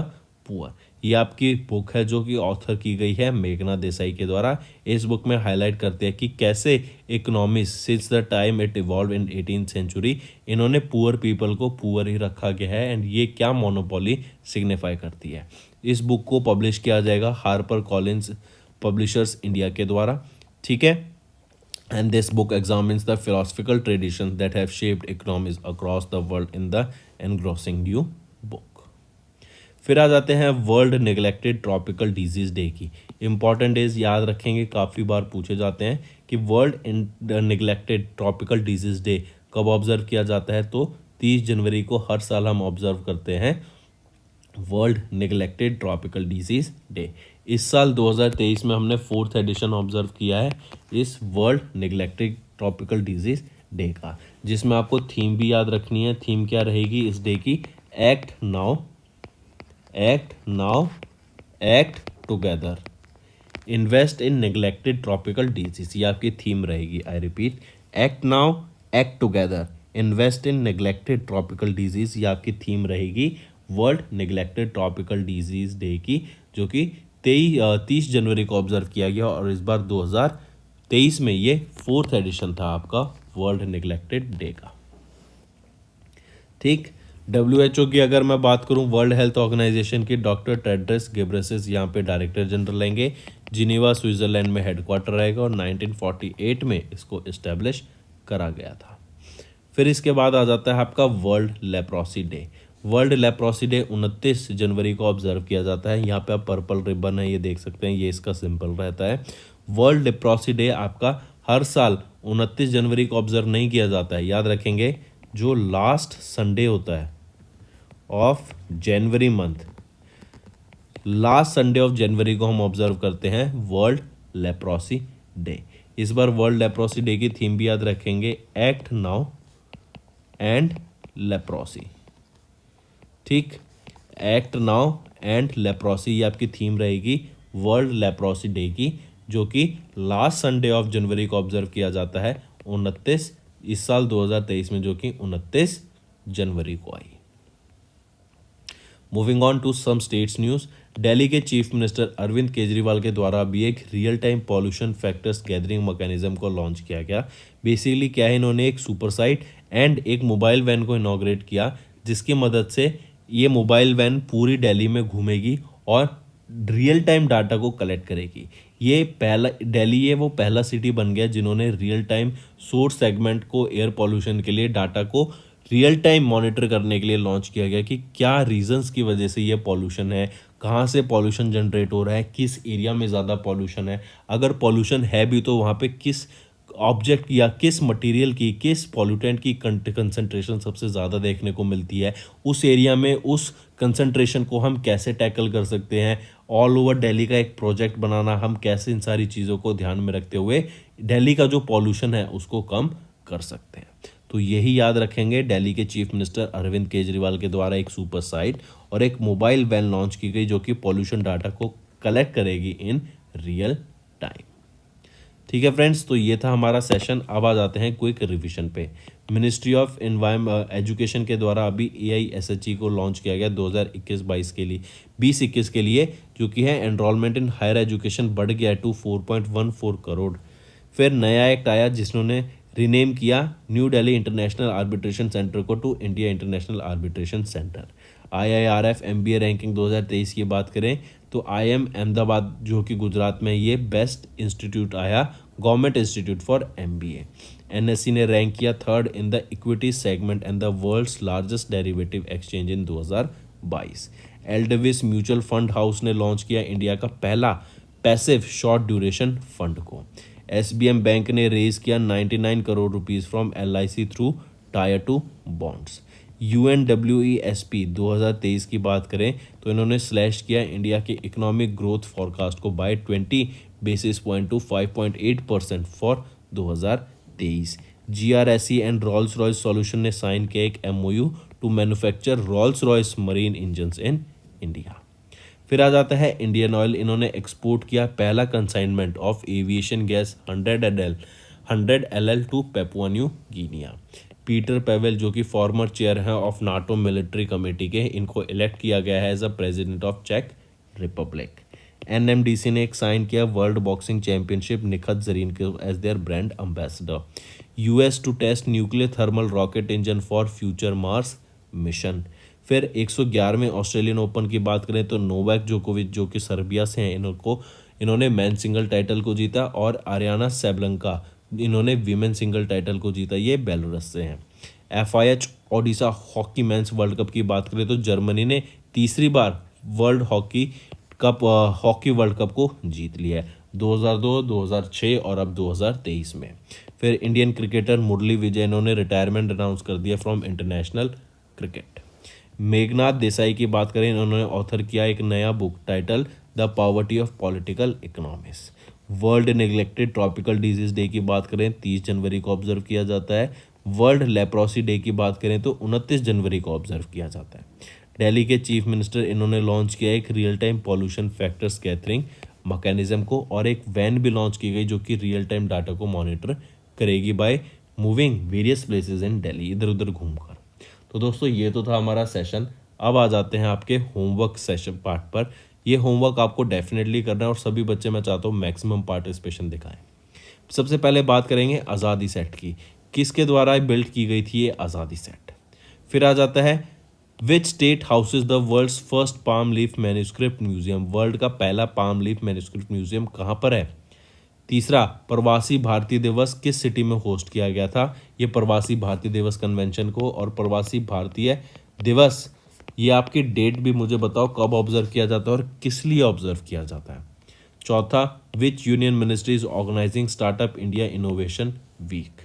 poor. ये आपकी बुक है जो कि ऑथर की गई है मेघनाथ देसाई के द्वारा। इस बुक में हाईलाइट करते हैं कि कैसे economics since the time it evolve in 18th century, इन्होंने पुअर पीपल को पुअर ही रखा गया है एंड ये क्या मोनोपोली सिग्निफाई करती है। इस बुक को पब्लिश किया जाएगा हार्पर कॉलिन्स पब्लिशर्स इंडिया के द्वारा। ठीक है, and this book examines the philosophical traditions that have shaped economies across the world in the engrossing new book. फिर आ जाते हैं world neglected tropical disease day की। इंपॉर्टेंट डेज याद रखेंगे, काफ़ी बार पूछे जाते हैं कि world neglected tropical disease day कब ऑब्जर्व किया जाता है। तो 30 जनवरी को हर साल हम ऑब्जर्व करते हैं world neglected tropical disease day. इस साल 2023 में हमने 4th एडिशन ऑब्जर्व किया है इस world neglected tropical disease day का, जिसमें आपको थीम भी याद रखनी है। थीम क्या रहेगी इस डे की? Act now, act now, act together, invest in neglected tropical disease, ये आपकी थीम रहेगी। I repeat, act now, act together, invest in neglected tropical disease, ये आपकी थीम रहेगी world neglected tropical disease day की, जो कि 30 जनवरी को ऑब्जर्व किया गया और इस बार 2023 में ये 4th एडिशन था आपका वर्ल्ड नेग्लेक्टेड डे का। ठीक, WHO की अगर मैं बात करूं, वर्ल्ड हेल्थ ऑर्गेनाइजेशन की डॉक्टर टेड्रस घेब्रेयेसस यहाँ पे डायरेक्टर जनरल रहेंगे। जिनेवा स्विट्जरलैंड में हेडक्वार्टर रहेगा और 1948 में इसको इस्टेब्लिश करा गया था। फिर इसके बाद आ जाता है आपका world leprosy day. World leprosy day 29 जनवरी को ऑब्जर्व किया जाता है। यहाँ पे आप पर्पल रिबन है, ये देख सकते हैं, ये इसका सिंपल रहता है। वर्ल्ड लेप्रोसी डे आपका हर साल 29 जनवरी को ऑब्जर्व नहीं किया जाता है। याद रखेंगे, जो लास्ट संडे होता है of January month, last Sunday of January को हम ऑब्जर्व करते हैं वर्ल्ड लेप्रोसी डे। इस बार वर्ल्ड लेप्रोसी डे की थीम भी याद रखेंगे, एक्ट नाउ एंड लेप्रोसी। ठीक, एक्ट नाउ एंड लेप्रोसी, ये आपकी थीम रहेगी वर्ल्ड लेप्रोसी डे की, जो कि लास्ट संडे ऑफ जनवरी को ऑब्जर्व किया जाता है 29 इस साल 2023 में, जो कि 29 जनवरी को आई। Moving on to some states news. Delhi के चीफ मिनिस्टर अरविंद केजरीवाल के द्वारा भी एक real time pollution factors gathering mechanism को लॉन्च किया गया। बेसिकली क्या है, इन्होंने एक सुपर साइट एंड एक मोबाइल वैन को इनॉग्रेट किया, जिसकी मदद से ये मोबाइल वैन पूरी दिल्ली में घूमेगी और रियल टाइम डाटा को कलेक्ट करेगी। ये पहला दिल्ली है वो पहला सिटी बन गया जिन्होंने रियल टाइम सोर्स सेगमेंट को एयर पॉल्यूशन के लिए डाटा को रियल टाइम मॉनिटर करने के लिए लॉन्च किया गया कि क्या रीजंस की वजह से ये पॉल्यूशन है, कहाँ से पॉल्यूशन जनरेट हो रहा है, किस एरिया में ज़्यादा पॉल्यूशन है, अगर पॉल्यूशन है भी तो वहाँ पे किस ऑब्जेक्ट या किस मटेरियल की, किस पॉल्यूटेंट की कंसंट्रेशन सबसे ज़्यादा देखने को मिलती है, उस एरिया में उस कंसंट्रेशन को हम कैसे टैकल कर सकते हैं। ऑल ओवर दिल्ली का एक प्रोजेक्ट बनाना, हम कैसे इन सारी चीज़ों को ध्यान में रखते हुए दिल्ली का जो पॉल्यूशन है उसको कम कर सकते हैं। तो यही याद रखेंगे, दिल्ली के चीफ मिनिस्टर अरविंद केजरीवाल के द्वारा एक सुपर साइट और एक मोबाइल वैन लॉन्च की गई जो कि पॉल्यूशन डाटा को कलेक्ट करेगी इन रियल टाइम। ठीक है फ्रेंड्स, तो ये था हमारा सेशन। अब आ जाते हैं क्विक रिवीजन पे। मिनिस्ट्री ऑफ एजुकेशन के द्वारा अभी AISHE को लॉन्च किया गया 2021-22 के लिए, 2021 के लिए, जो कि है एनरोलमेंट इन हायर एजुकेशन बढ़ गया टू 4.14 करोड़। फिर नया एक्ट आया जिसने रीनेम किया New Delhi international arbitration centre को to India international arbitration centre. IIRF MBA ranking 2023 की बात करें तो IIM अहमदाबाद जो कि गुजरात में, ये बेस्ट इंस्टीट्यूट आया, government institute for MBA। NSE ने रैंक किया 3rd in the equity segment and the world's largest derivative exchange in 2022। एल्डेविस म्यूचुअल फंड हाउस ने लॉन्च किया इंडिया का पहला पैसिव शॉर्ट ड्यूरेशन फंड को। SBM बैंक ने रेज किया 99 crore rupees from LIC through tier 2 bonds. UNWESP 2023 की बात करें तो इन्होंने स्लैश किया इंडिया के इकोनॉमिक ग्रोथ फॉरकास्ट को by 20 basis point to 5.8% for 2023। GRSE and Rolls Royce solution ने साइन किया एक MOU to manufacture Rolls Royce marine engines in India. फिर आ जाता है इंडियन ऑयल, इन्होंने एक्सपोर्ट किया पहला consignment of aviation gas 100 LL to Papua New Guinea. Peter Pavel जो कि फॉर्मर चेयर हैं ऑफ नाटो मिलिट्री कमेटी के, इनको इलेक्ट किया गया है एज अ प्रेसिडेंट ऑफ चेक रिपब्लिक। NMDC ने एक साइन किया world boxing championship Nikhat Zareen को as their brand ambassador. US to test nuclear thermal rocket engine for future Mars mission. फिर 111वें ऑस्ट्रेलियन ओपन की बात करें तो नोवाक जोकोविच जो कि सर्बिया से हैं, इन्होंने मेन सिंगल टाइटल को जीता और आरियाना सैबलंका इन्होंने वीमेन सिंगल टाइटल को जीता, ये बेलारूस से हैं। FIH Odisha hockey mains world cup की बात करें तो जर्मनी ने तीसरी बार वर्ल्ड हॉकी वर्ल्ड कप को जीत लिया है, 2002, 2006 और अब 2023 में। फिर इंडियन क्रिकेटर मुरली विजय, इन्होंने रिटायरमेंट अनाउंस कर दिया from international cricket. Meghnath Desai की बात करें, इन्होंने ऑथर किया एक नया book title the poverty of political economics. World neglected tropical disease day की बात करें 30 जनवरी को ऑब्जर्व किया जाता है। वर्ल्ड लेप्रोसी डे की बात करें तो 29 जनवरी को ऑब्जर्व किया जाता है। दिल्ली के चीफ मिनिस्टर, इन्होंने लॉन्च किया एक real time pollution factors gathering mechanism को, और एक वैन भी लॉन्च की गई जो कि रियल टाइम डाटा को मॉनिटर करेगी by moving various places in Delhi, इधर उधर घूमकर। तो दोस्तों ये तो था हमारा सेशन। अब आ जाते हैं आपके होमवर्क सेशन पार्ट पर। ये होमवर्क आपको डेफिनेटली करना है और सभी बच्चे मैं चाहता हूँ मैक्सिमम पार्टिसिपेशन दिखाएं। सबसे पहले बात करेंगे आज़ादी सेट की, किसके द्वारा बिल्ड की गई थी ये आज़ादी सेट। फिर आ जाता है which state houses the world's first palm leaf manuscript museum, world का पहला पाम लीफ मैन्यूस्क्रिप्ट म्यूजियम कहाँ पर है। तीसरा, प्रवासी भारतीय दिवस किस सिटी में होस्ट किया गया था, ये प्रवासी भारतीय दिवस कन्वेंशन को। और प्रवासी भारतीय दिवस ये आपकी डेट भी मुझे बताओ कब ऑब्जर्व किया जाता है और किस लिए ऑब्जर्व किया जाता है। चौथा, which union ministry is organising startup India innovation week.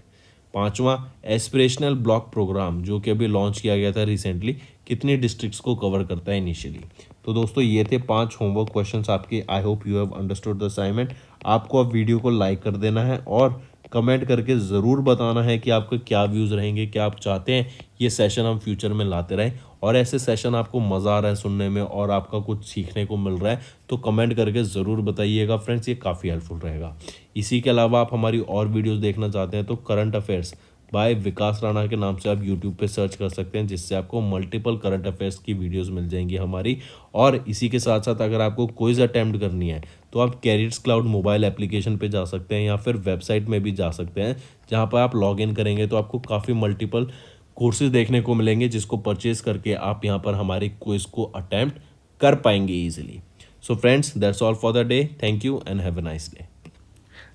पांचवा, एस्पिरेशनल ब्लॉक प्रोग्राम जो कि अभी लॉन्च किया गया था रिसेंटली, कितनी डिस्ट्रिक्ट्स को कवर करता है इनिशियली। तो दोस्तों ये थे 5 होमवर्क क्वेश्चंस आपके। I hope you have understood the assignment. आपको अब वीडियो को लाइक कर देना है और कमेंट करके ज़रूर बताना है कि आपके क्या व्यूज़ रहेंगे, क्या आप चाहते हैं ये सेशन हम फ्यूचर में लाते रहें। और ऐसे सेशन आपको मज़ा आ रहा है सुनने में और आपका कुछ सीखने को मिल रहा है तो कमेंट करके ज़रूर बताइएगा फ्रेंड्स, ये काफ़ी हेल्पफुल रहेगा। इसी के अलावा आप हमारी और वीडियोस देखना चाहते हैं तो करंट अफेयर्स बाय विकास राणा के नाम से आप यूट्यूब पे सर्च कर सकते हैं, जिससे आपको मल्टीपल करंट अफेयर्स की वीडियोस मिल जाएंगी हमारी। और इसी के साथ साथ अगर आपको क्विज अटैम्प्ट करनी है तो आप कैरियर्स क्लाउड मोबाइल एप्लीकेशन पे जा सकते हैं या फिर वेबसाइट में भी जा सकते हैं, जहाँ पर आप लॉग इन करेंगे तो आपको काफ़ी मल्टीपल कोर्सेज देखने को मिलेंगे, जिसको परचेज करके आप यहाँ पर हमारे क्विज को अटैम्प्ट कर पाएंगे easily. So friends, that's all for the day. Thank you and have a nice day.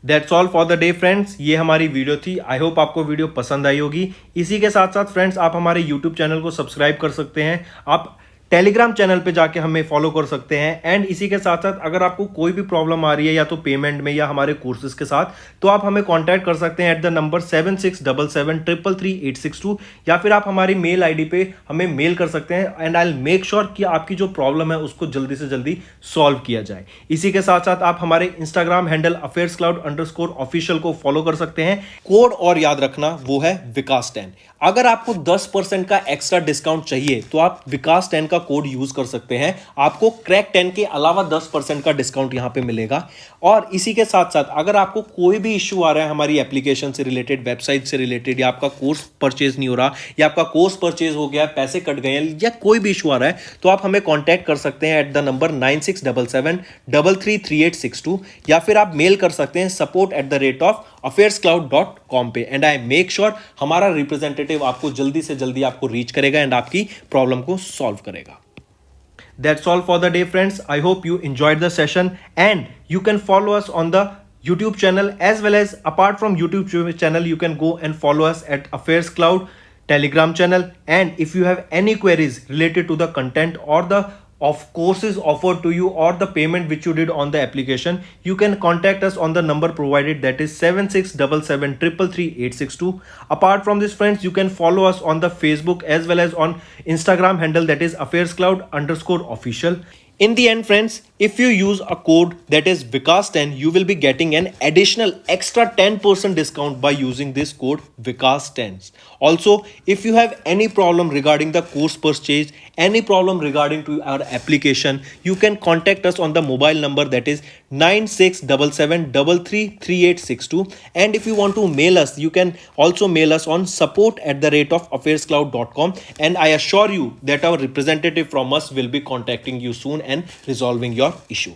That's all for the day friends, ये हमारी वीडियो थी। आई होप आपको वीडियो पसंद आई होगी। इसी के साथ साथ फ्रेंड्स आप हमारे यूट्यूब चैनल को सब्सक्राइब कर सकते हैं, आप टेलीग्राम चैनल पे जाके हमें फॉलो कर सकते हैं। एंड इसी के साथ साथ अगर आपको कोई भी प्रॉब्लम आ रही है या तो पेमेंट में या हमारे कोर्सेज के साथ, तो आप हमें कांटेक्ट कर सकते हैं एट द नंबर 7677333862 या फिर आप हमारी मेल आईडी पे हमें मेल कर सकते हैं। And I will make sure कि आपकी जो प्रॉब्लम है उसको जल्दी से जल्दी सॉल्व किया जाए। इसी के साथ साथ आप हमारे इंस्टाग्राम हैंडल affairscloud_official को फॉलो कर सकते हैं। कोड और याद रखना वो है विकास10। अगर आपको 10% का एक्स्ट्रा डिस्काउंट चाहिए तो आप विकास10 का कोड यूज कर सकते हैं, आपको क्रैक 10 के अलावा 10% का डिस्काउंट यहां पे मिलेगा। और इसी के साथ साथ अगर आपको कोई भी इश्यू आ रहा है हमारी एप्लीकेशन से रिलेटेड, वेबसाइट से रिलेटेड, या आपका कोर्स परचेज नहीं हो रहा, या आपका कोर्स परचेज हो गया, पैसे कट गए हैं, या कोई भी इशू आ रहा है, तो आप हमें कॉन्टैक्ट कर सकते हैं एट द नंबर 9677333862 या फिर आप मेल कर सकते हैं support@affairscloud.com पे। एंड आई मेक श्योर हमारा रिप्रेजेंटेटिव आपको जल्दी से जल्दी आपको रीच करेगा एंड आपकी प्रॉब्लम को सॉल्व करेगा। That's all for the day friends. I hope you enjoyed the session and you can follow us on the YouTube channel, as well as apart from YouTube channel you can go and follow us at Affairs Cloud Telegram channel. And if you have any queries related to the content or the of courses offered to you or the payment which you did on the application, you can contact us on the number provided, that is 7677333862. Apart from this friends, you can follow us on the Facebook as well as on Instagram handle, that is affairscloud_official. In the end friends, if you use a code that is Vikas10, you will be getting an additional extra 10% discount by using this code Vikas10. Also, if you have any problem regarding the course purchase, any problem regarding to our application, you can contact us on the mobile number, that is 9677333862. And if you want to mail us, you can also mail us on support@affairscloud.com, and I assure you that our representative from us will be contacting you soon and resolving your issue.